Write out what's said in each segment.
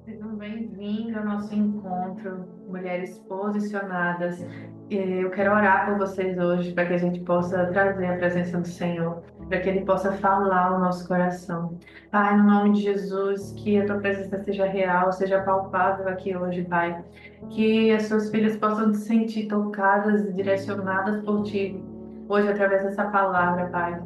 Sejam bem-vindos ao nosso encontro, mulheres posicionadas. Eu quero orar por vocês hoje, para que a gente possa trazer a presença do Senhor, para que Ele possa falar ao nosso coração. Pai, no nome de Jesus, que a Tua presença seja real, seja palpável aqui hoje, Pai. Que as Suas filhas possam se sentir tocadas e direcionadas por Ti, hoje, através dessa palavra, Pai.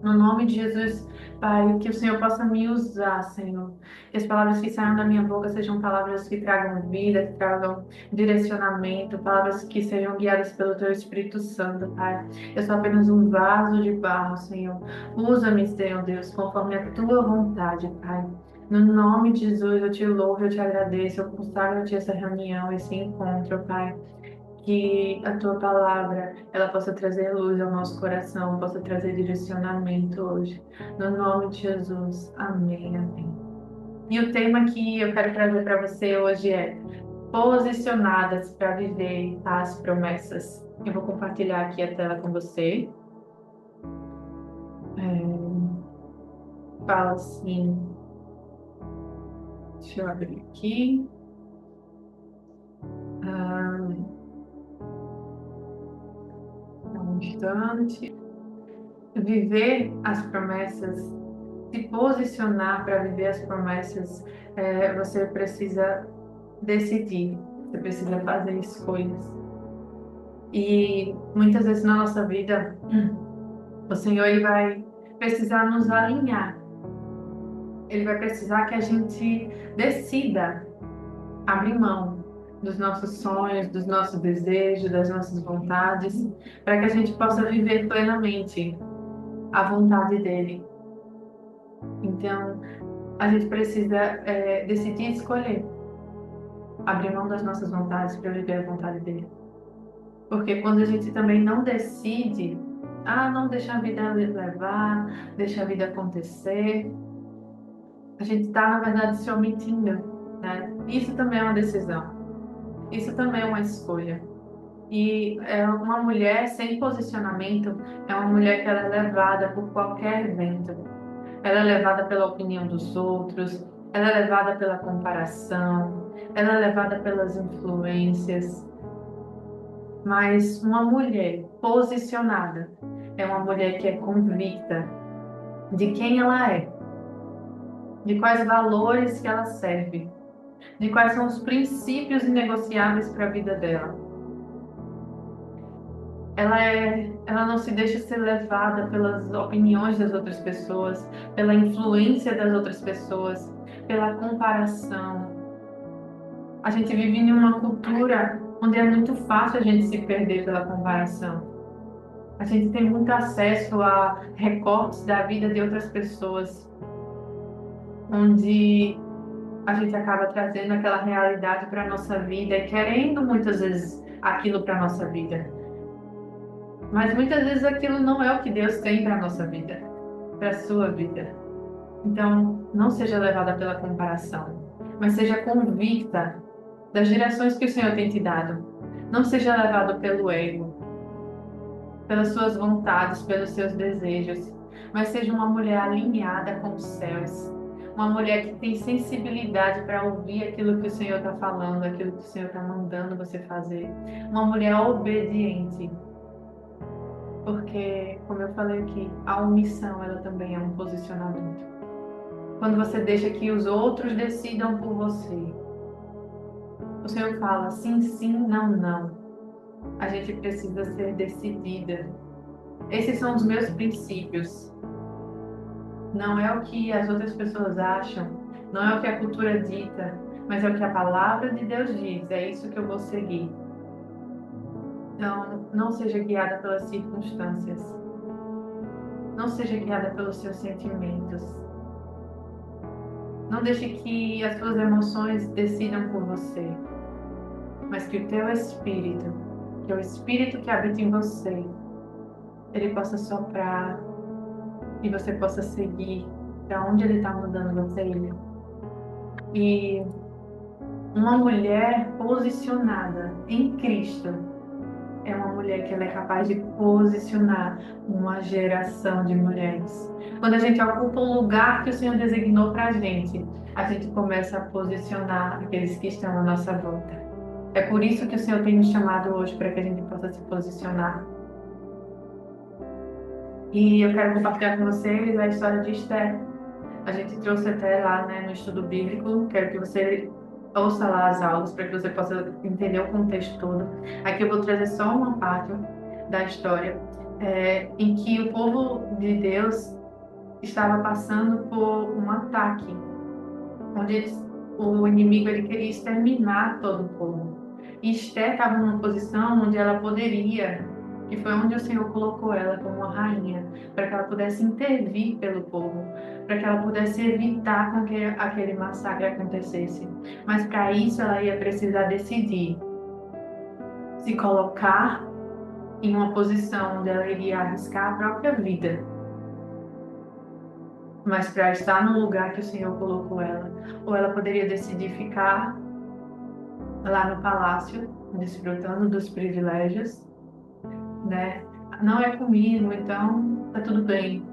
No nome de Jesus, Pai, que o Senhor possa me usar, Senhor. Que as palavras que saiam da minha boca sejam palavras que tragam vida, que tragam direcionamento, palavras que sejam guiadas pelo Teu Espírito Santo, Pai. Eu sou apenas um vaso de barro, Senhor. Usa-me, Senhor Deus, conforme a Tua vontade, Pai. No nome de Jesus, eu te louvo, eu te agradeço, eu consagro a Ti essa reunião, esse encontro, Pai. Que a tua palavra ela possa trazer luz ao nosso coração, possa trazer direcionamento hoje. No nome de Jesus. Amém, amém. E o tema que eu quero trazer para você hoje é posicionadas para viver as promessas. Eu vou compartilhar aqui a tela com você. Fala assim, deixa eu abrir aqui. Ah, um instante. Viver as promessas, se posicionar para viver as promessas, você precisa decidir, você precisa fazer escolhas. E muitas vezes na nossa vida, o Senhor ele vai precisar nos alinhar. Ele vai precisar que a gente decida abrir mão dos nossos sonhos, dos nossos desejos, das nossas vontades, para que a gente possa viver plenamente a vontade dele. Então, a gente precisa decidir escolher abrir mão das nossas vontades para viver a vontade dele. Porque quando a gente também não decide, não deixa a vida levar, deixa a vida acontecer, a gente está, na verdade, se omitindo, né? Isso também é uma decisão, isso também é uma escolha. E uma mulher sem posicionamento é uma mulher que ela é levada por qualquer vento. Ela é levada pela opinião dos outros, ela é levada pela comparação, ela é levada pelas influências. Mas uma mulher posicionada é uma mulher que é convicta de quem ela é, de quais valores que ela serve, de quais são os princípios inegociáveis para a vida dela. Ela não se deixa ser levada pelas opiniões das outras pessoas, pela influência das outras pessoas, pela comparação. A gente vive em uma cultura onde é muito fácil a gente se perder pela comparação. A gente tem muito acesso a recortes da vida de outras pessoas, onde a gente acaba trazendo aquela realidade para a nossa vida e querendo muitas vezes aquilo para a nossa vida. Mas muitas vezes aquilo não é o que Deus tem para a nossa vida, para a sua vida. Então, não seja levada pela comparação, mas seja convicta das direções que o Senhor tem te dado. Não seja levado pelo ego, pelas suas vontades, pelos seus desejos, mas seja uma mulher alinhada com os céus. Uma mulher que tem sensibilidade para ouvir aquilo que o Senhor está falando, aquilo que o Senhor está mandando você fazer. Uma mulher obediente. Porque, como eu falei aqui, a omissão ela também é um posicionamento. Quando você deixa que os outros decidam por você, o Senhor fala sim, sim, não, não. A gente precisa ser decidida. Esses são os meus princípios. Não é o que as outras pessoas acham, não é o que a cultura dita, mas é o que a palavra de Deus diz. É isso que eu vou seguir. Então, não seja guiada pelas circunstâncias. Não seja guiada pelos seus sentimentos. Não deixe que as suas emoções decidam por você, mas que o teu espírito, que é o espírito que habita em você, ele possa soprar e você possa seguir para onde ele está mandando você ir. E uma mulher posicionada em Cristo, é uma mulher que ela é capaz de posicionar uma geração de mulheres. Quando a gente ocupa o lugar que o Senhor designou para a gente começa a posicionar aqueles que estão à nossa volta. É por isso que o Senhor tem nos chamado hoje, para que a gente possa se posicionar. E eu quero compartilhar com vocês a história de Esther. A gente trouxe até lá, né, no estudo bíblico. Quero que você ouça lá as aulas para que você possa entender o contexto todo. Aqui eu vou trazer só uma parte da história em que o povo de Deus estava passando por um ataque, onde o inimigo ele queria exterminar todo o povo. E Esther estava numa posição onde ela poderia, que foi onde o Senhor colocou ela como uma rainha, para que ela pudesse intervir pelo povo, para que ela pudesse evitar com que aquele massacre acontecesse. Mas para isso ela ia precisar decidir se colocar em uma posição onde ela iria arriscar a própria vida, mas para estar no lugar que o Senhor colocou ela, ou ela poderia decidir ficar lá no palácio, desfrutando dos privilégios, né? Não é comigo, então tá tudo bem.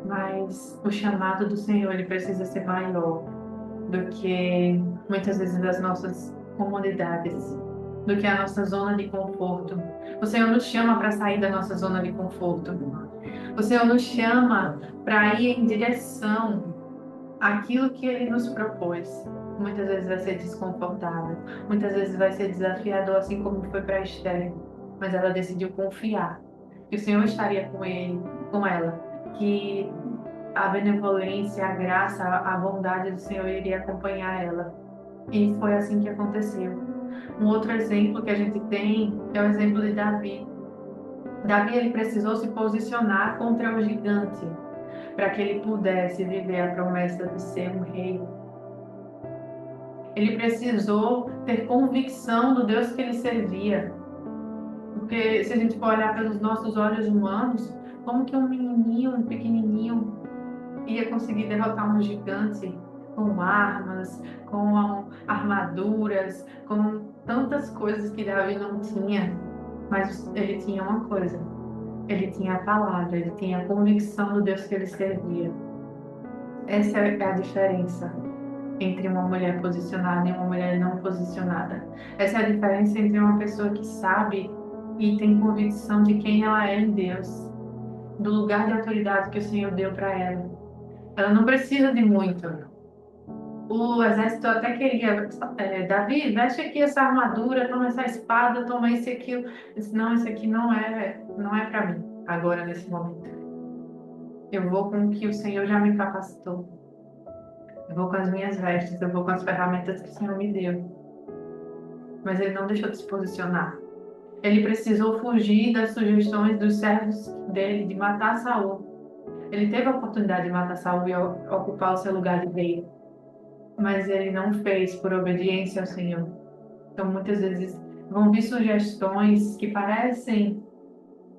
Mas o chamado do Senhor, ele precisa ser maior do que muitas vezes as nossas comodidades, do que a nossa zona de conforto. O Senhor nos chama para sair da nossa zona de conforto. O Senhor nos chama para ir em direção àquilo que Ele nos propôs. Muitas vezes vai ser desconfortável, muitas vezes vai ser desafiador, assim como foi para Esther. Mas ela decidiu confiar que o Senhor estaria com ele, com ela, que a benevolência, a graça, a bondade do Senhor iria acompanhar ela. E foi assim que aconteceu. Um outro exemplo que a gente tem é o exemplo de Davi. Davi ele precisou se posicionar contra o gigante para que ele pudesse viver a promessa de ser um rei. Ele precisou ter convicção do Deus que ele servia. Porque se a gente for olhar pelos nossos olhos humanos, como que um menininho, um pequenininho, ia conseguir derrotar um gigante com armas, com armaduras, com tantas coisas que Davi não tinha? Mas ele tinha uma coisa: ele tinha a palavra, ele tinha a convicção do Deus que ele servia. Essa é a diferença entre uma mulher posicionada e uma mulher não posicionada. Essa é a diferença entre uma pessoa que sabe e tem convicção de quem ela é em Deus, do lugar de autoridade que o Senhor deu para ela. Ela não precisa de muito. O exército até queria, Davi, veste aqui essa armadura, toma essa espada, toma isso e aquilo. Eu disse, não, isso aqui não é para mim, agora, nesse momento. Eu vou com o que o Senhor já me capacitou. Eu vou com as minhas vestes, eu vou com as ferramentas que o Senhor me deu. Mas ele não deixou de se posicionar. Ele precisou fugir das sugestões dos servos dele de matar Saul. Ele teve a oportunidade de matar Saul e ocupar o seu lugar de rei, mas ele não fez por obediência ao Senhor. Então, muitas vezes vão vir sugestões que parecem,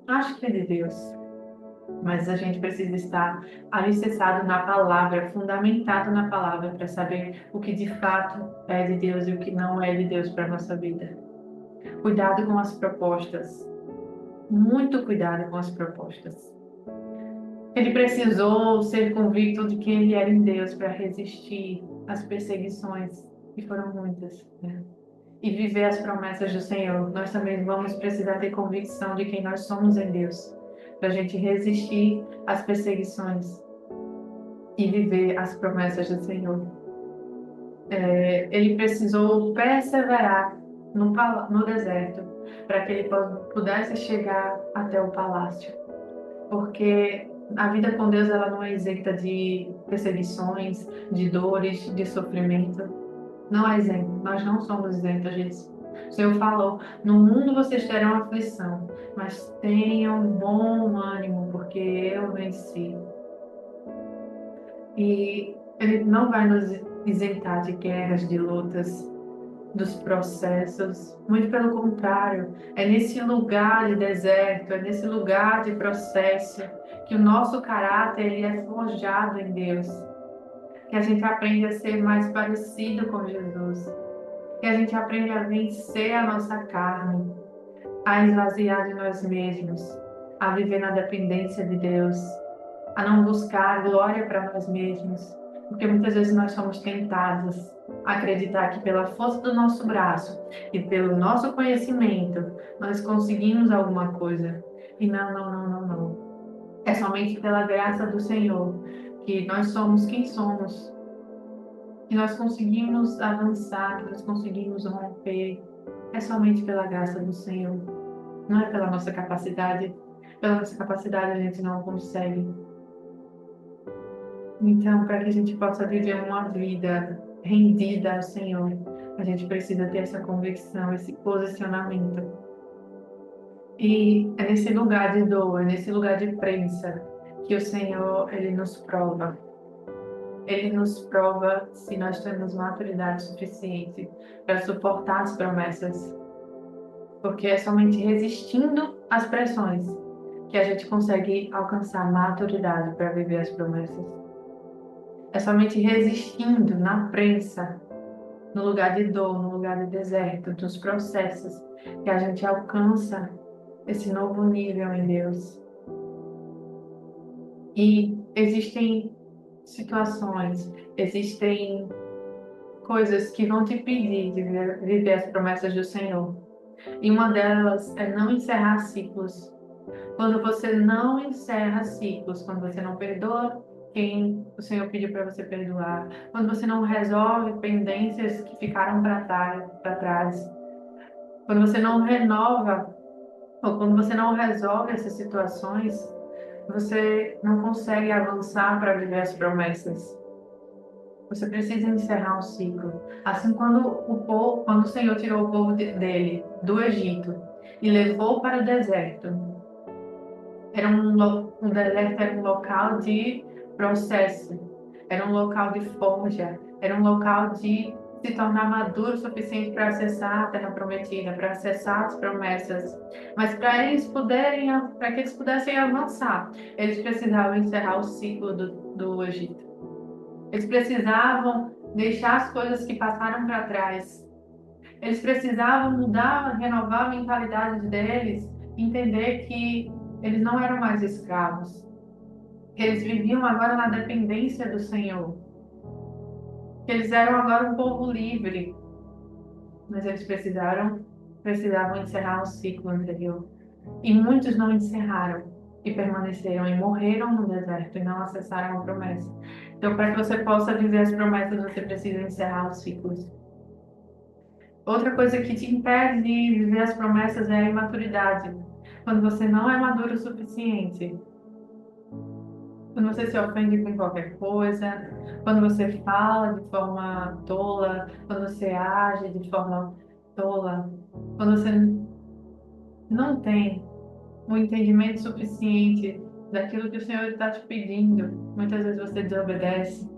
acho que é de Deus, mas a gente precisa estar alicerçado na palavra, fundamentado na palavra, para saber o que de fato é de Deus e o que não é de Deus para a nossa vida. Cuidado com as propostas, muito cuidado com as propostas. Ele precisou ser convicto de quem ele era em Deus para resistir às perseguições, que foram muitas, né? E viver as promessas do Senhor. Nós também vamos precisar ter convicção de quem nós somos em Deus, para a gente resistir às perseguições e viver as promessas do Senhor. Ele precisou perseverar no deserto para que ele pudesse chegar até o palácio, porque a vida com Deus ela não é isenta de perseguições, de dores, de sofrimento. Não é isenta. Nós não somos isentos disso. O Senhor falou: no mundo vocês terão aflição, mas tenham bom ânimo, porque eu venci. E Ele não vai nos isentar de guerras, de lutas, dos processos. Muito pelo contrário, é nesse lugar de deserto, é nesse lugar de processo que o nosso caráter ele é forjado em Deus, que a gente aprende a ser mais parecido com Jesus, que a gente aprende a vencer a nossa carne, a esvaziar de nós mesmos, a viver na dependência de Deus, a não buscar glória para nós mesmos, porque muitas vezes nós somos tentados a acreditar que pela força do nosso braço e pelo nosso conhecimento nós conseguimos alguma coisa. E não, não, não, não, não. É somente pela graça do Senhor que nós somos quem somos, que nós conseguimos avançar, que nós conseguimos romper. É somente pela graça do Senhor, não é pela nossa capacidade. Pela nossa capacidade a gente não consegue. Então, para que a gente possa viver uma vida rendida ao Senhor, a gente precisa ter essa convicção, esse posicionamento. E é nesse lugar de dor, é nesse lugar de prensa que o Senhor, Ele nos prova. Ele nos prova se nós temos maturidade suficiente para suportar as promessas. Porque é somente resistindo às pressões que a gente consegue alcançar maturidade para viver as promessas. É somente resistindo na prensa, no lugar de dor, no lugar de deserto, dos processos, que a gente alcança esse novo nível em Deus. E existem situações, existem coisas que vão te pedir de viver as promessas do Senhor. E uma delas é não encerrar ciclos. Quando você não encerra ciclos, quando você não perdoa quem o Senhor pediu para você perdoar, quando você não resolve pendências que ficaram para trás, quando você não renova, ou quando você não resolve essas situações, você não consegue avançar para viver as promessas. Você precisa encerrar um ciclo. Assim, quando o Senhor tirou o povo dele do Egito e levou para o deserto, o deserto era um local de processo, era um local de forja, era um local de se tornar maduro o suficiente para acessar a terra prometida, para acessar as promessas. Mas para que eles pudessem avançar, eles precisavam encerrar o ciclo do Egito. Eles precisavam deixar as coisas que passaram para trás. Eles precisavam mudar, renovar a mentalidade deles, entender que eles não eram mais escravos, que eles viviam agora na dependência do Senhor, que eles eram agora um povo livre, mas eles precisavam encerrar o ciclo anterior. E muitos não encerraram e permaneceram e morreram no deserto e não acessaram a promessa. Então, para que você possa viver as promessas, você precisa encerrar os ciclos. Outra coisa que te impede de viver as promessas é a imaturidade. Quando você não é maduro o suficiente, quando você se ofende com qualquer coisa, quando você fala de forma tola, quando você age de forma tola, quando você não tem um entendimento suficiente daquilo que o Senhor está te pedindo, muitas vezes você desobedece.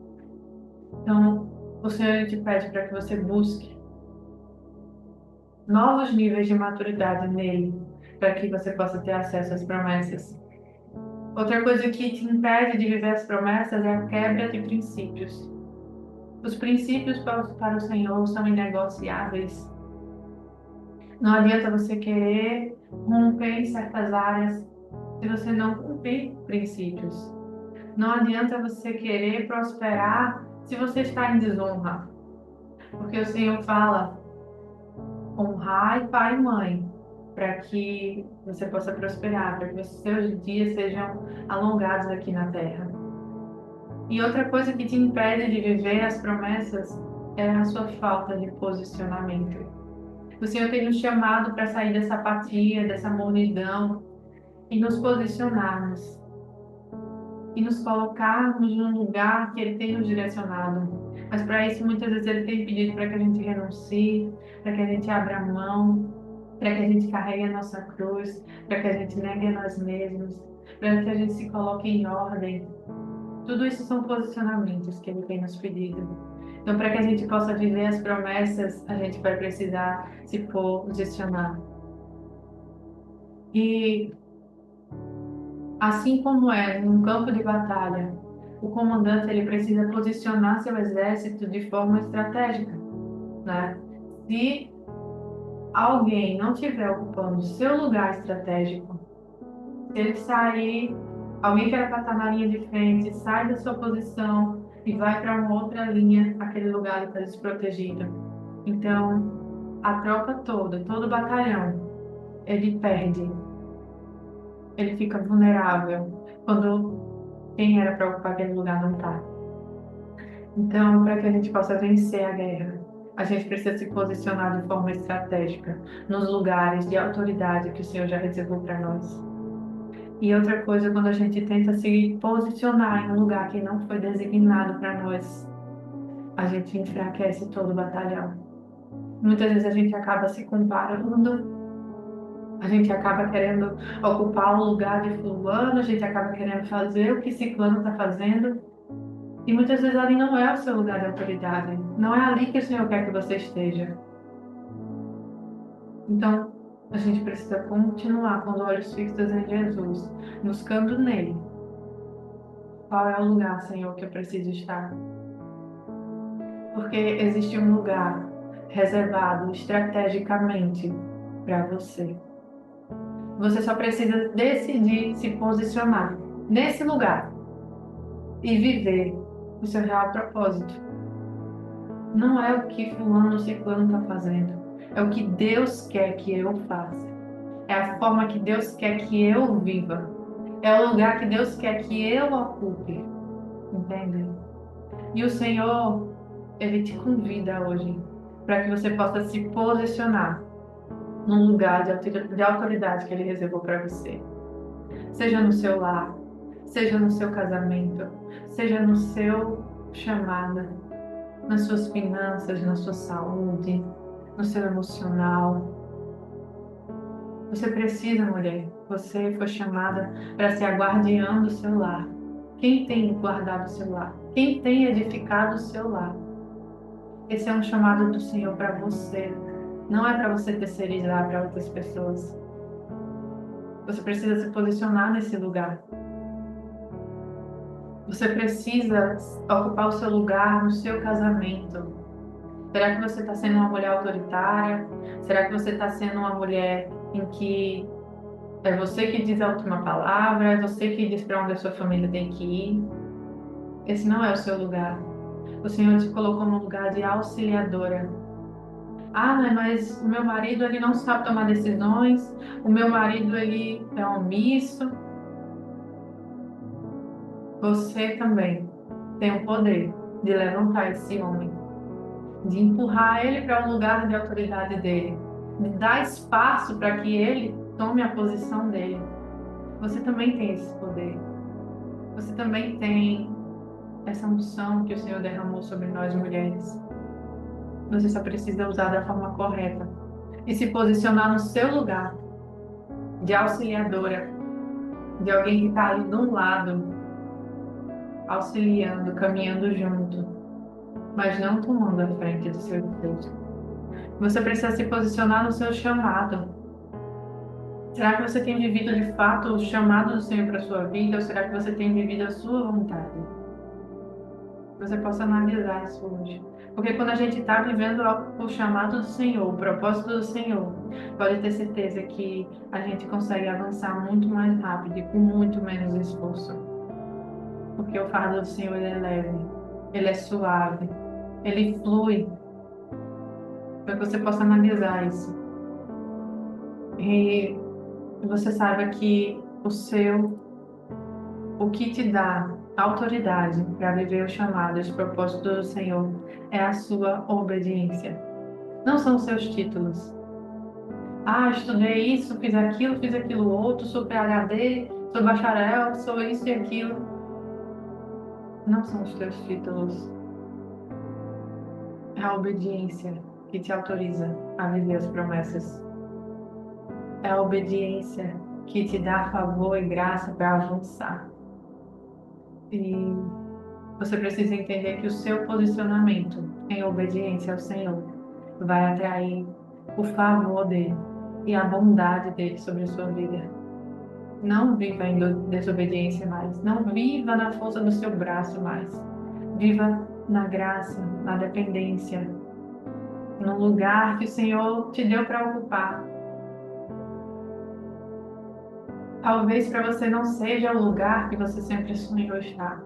Então, o Senhor te pede para que você busque novos níveis de maturidade nele, para que você possa ter acesso às promessas. Outra coisa que te impede de viver as promessas é a quebra de princípios. Os princípios para o Senhor são inegociáveis. Não adianta você querer romper em certas áreas se você não cumprir princípios. Não adianta você querer prosperar se você está em desonra. Porque o Senhor fala: honrai pai e mãe, para que você possa prosperar, para que os seus dias sejam alongados aqui na terra. E outra coisa que te impede de viver as promessas é a sua falta de posicionamento. O Senhor tem nos chamado para sair dessa apatia, dessa mornidão e nos posicionarmos e nos colocarmos num lugar que Ele tem nos direcionado. Mas para isso, muitas vezes Ele tem pedido para que a gente renuncie, para que a gente abra mão, para que a gente carregue a nossa cruz, para que a gente negue a nós mesmos, para que a gente se coloque em ordem. Tudo isso são posicionamentos que Ele tem nos pedido. Então, para que a gente possa viver as promessas, a gente vai precisar se posicionar. E assim como é num campo de batalha, o comandante ele precisa posicionar seu exército de forma estratégica, né? Se alguém não estiver ocupando o seu lugar estratégico, se ele sair, alguém que era para estar na linha de frente, sai da sua posição e vai para uma outra linha, aquele lugar está desprotegido. Então, a tropa toda, todo o batalhão, ele perde, ele fica vulnerável quando quem era para ocupar aquele lugar não está. Então, para que a gente possa vencer a guerra, a gente precisa se posicionar de forma estratégica nos lugares de autoridade que o Senhor já reservou para nós. E outra coisa, quando a gente tenta se posicionar em um lugar que não foi designado para nós, a gente enfraquece todo o batalhão. Muitas vezes a gente acaba se comparando, a gente acaba querendo ocupar o lugar de fulano, a gente acaba querendo fazer o que ciclano está fazendo, e muitas vezes ali não é o seu lugar de autoridade, não é ali que o Senhor quer que você esteja. Então, a gente precisa continuar com os olhos fixos em Jesus, buscando nele. Qual é o lugar, Senhor, que eu preciso estar? Porque existe um lugar reservado estrategicamente para você. Você só precisa decidir se posicionar nesse lugar e viver o seu real propósito. Não é o que fulano ou ciclano está fazendo, é o que Deus quer que eu faça. É a forma que Deus quer que eu viva. É o lugar que Deus quer que eu ocupe. Entende? E o Senhor, Ele te convida hoje para que você possa se posicionar num lugar de autoridade que Ele reservou para você. Seja no seu lar, seja no seu casamento, seja no seu chamado, nas suas finanças, na sua saúde, no seu emocional. Você precisa, mulher, você foi chamada para ser a guardiã do seu lar. Quem tem guardado o seu lar? Quem tem edificado o seu lar? Esse é um chamado do Senhor para você. Não é para você terceirizar para outras pessoas. Você precisa se posicionar nesse lugar. Você precisa ocupar o seu lugar no seu casamento. Será que você está sendo uma mulher autoritária? Será que você está sendo uma mulher em que é você que diz a última palavra? É você que diz para onde a sua família tem que ir? Esse não é o seu lugar. O Senhor te colocou no lugar de auxiliadora. Ah, né, mas o meu marido ele não sabe tomar decisões. O meu marido ele é omisso. Você também tem o poder de levantar esse homem, de empurrar ele para o lugar de autoridade dele, de dar espaço para que ele tome a posição dele. Você também tem esse poder. Você também tem essa unção que o Senhor derramou sobre nós mulheres. Você só precisa usar da forma correta e se posicionar no seu lugar de auxiliadora, de alguém que está ali de um lado, auxiliando, caminhando junto, mas não tomando a frente do seu Deus. Você precisa se posicionar no seu chamado. Será que você tem vivido de fato o chamado do Senhor para a sua vida ou será que você tem vivido a sua vontade? Você possa analisar isso hoje. Porque quando a gente está vivendo o chamado do Senhor, o propósito do Senhor, pode ter certeza que a gente consegue avançar muito mais rápido e com muito menos esforço. Porque o fardo do Senhor ele é leve, ele é suave, ele flui. Para que você possa analisar isso. E você saiba que o que te dá autoridade para viver o chamado, os propósitos do Senhor, é a sua obediência. Não são os seus títulos. Ah, estudei isso, fiz aquilo outro, sou PhD, sou bacharel, sou isso e aquilo. Não são os teus títulos. É a obediência que te autoriza a viver as promessas. É a obediência que te dá favor e graça para avançar. E você precisa entender que o seu posicionamento em obediência ao Senhor vai atrair o favor dele e a bondade dele sobre a sua vida. Não viva em desobediência mais. Não viva na força do seu braço mais. Viva na graça, na dependência. no lugar que o Senhor te deu para ocupar. Talvez para você não seja o lugar que você sempre sonhou estar,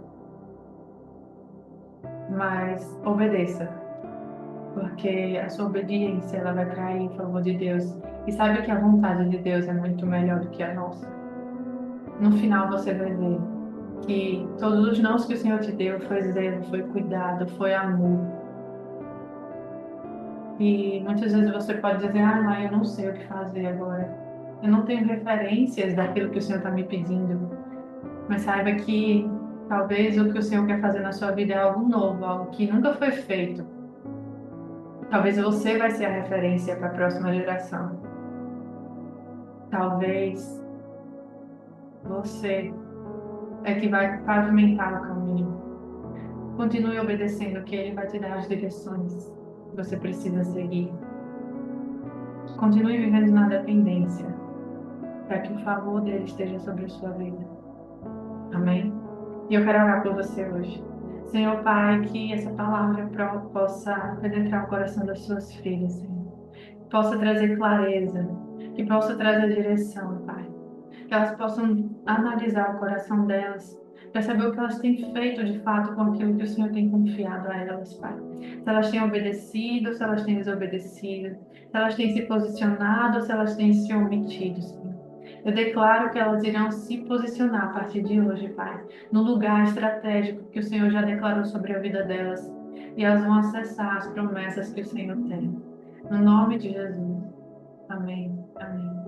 mas obedeça, porque a sua obediência ela vai trair em favor de Deus. E sabe que a vontade de Deus é muito melhor do que a nossa. No final você vai ver que todos os nãos que o Senhor te deu foi zelo, foi cuidado, foi amor. E muitas vezes você pode dizer, mãe, eu não sei o que fazer agora. Eu não tenho referências daquilo que o Senhor está me pedindo. Mas saiba que talvez o que o Senhor quer fazer na sua vida é algo novo, algo que nunca foi feito. Talvez você vai ser a referência para a próxima geração. Talvez você é que vai pavimentar o caminho. Continue obedecendo, que Ele vai te dar as direções que você precisa seguir. Continue vivendo na dependência, para que o favor dele esteja sobre a sua vida. Amém? E eu quero orar por você hoje. Senhor Pai, que essa palavra possa penetrar o coração das suas filhas, Senhor. Possa trazer clareza, que possa trazer direção, Pai. Que elas possam analisar o coração delas, para saber o que elas têm feito de fato com aquilo que o Senhor tem confiado a elas, Pai. Se elas têm obedecido, se elas têm desobedecido, se elas têm se posicionado, se elas têm se omitido, Senhor. Eu declaro que elas irão se posicionar a partir de hoje, Pai, no lugar estratégico que o Senhor já declarou sobre a vida delas, e elas vão acessar as promessas que o Senhor tem. No nome de Jesus. Amém. Amém.